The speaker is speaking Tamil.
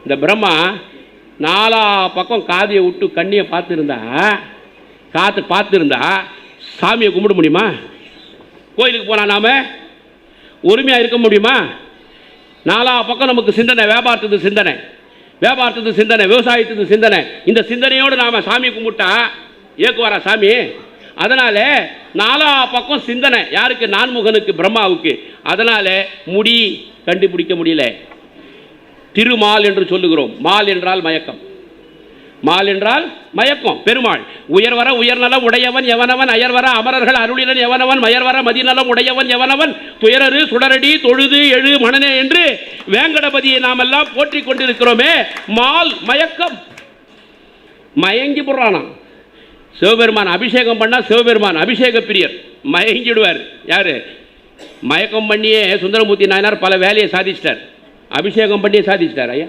இந்த பிரம்மா நாலா பக்கம் காதியை விட்டு கண்ணியை பார்த்துருந்தா சாமியை கும்பிட முடியுமா? கோயிலுக்கு போனால் நாம் ஒருமையாக இருக்க முடியுமா? நாலா பக்கம் நமக்கு சிந்தனை, வியாபாரத்துக்கு சிந்தனை, விவசாயத்துக்கு சிந்தனை. இந்த சிந்தனையோடு நாம் சாமி கும்பிட்டா ஏக்குவாரா சாமி? அதனால் நாலா பக்கம் சிந்தனை யாருக்கு? நான்முகனுக்கு, பிரம்மாவுக்கு. அதனால் கண்டுபிடிக்க முடியல. திருமால் என்று சொல்லுகிறோம். மால் என்றால் மயக்கம். பெருமாள் உயர்வர உயர்நலம் உடையவன் எவனவன், அயர்வர அமரர்கள் அருளினன் எவனவன், மயர்வர மதிநலம் உடையவன் எவனவன், துயரரு சுடரடி தொழுது எழு மனனே என்று வேங்கடபதியை நாம் எல்லாம் போற்றிக் கொண்டிருக்கிறோமே. மால் மயக்கம், மயங்கி போடுறானா. சிவபெருமான் அபிஷேகம் பண்ணா, சிவபெருமான் அபிஷேக பிரியர், மயங்கிடுவார். யாரு? மயக்கம் பண்ணியே சுந்தரமூர்த்தி நாயனார் பல வேலையை சாதிச்சிட்டார். அபிஷேகம் பண்ணியே சாதிச்சிட்டார் ஐயா.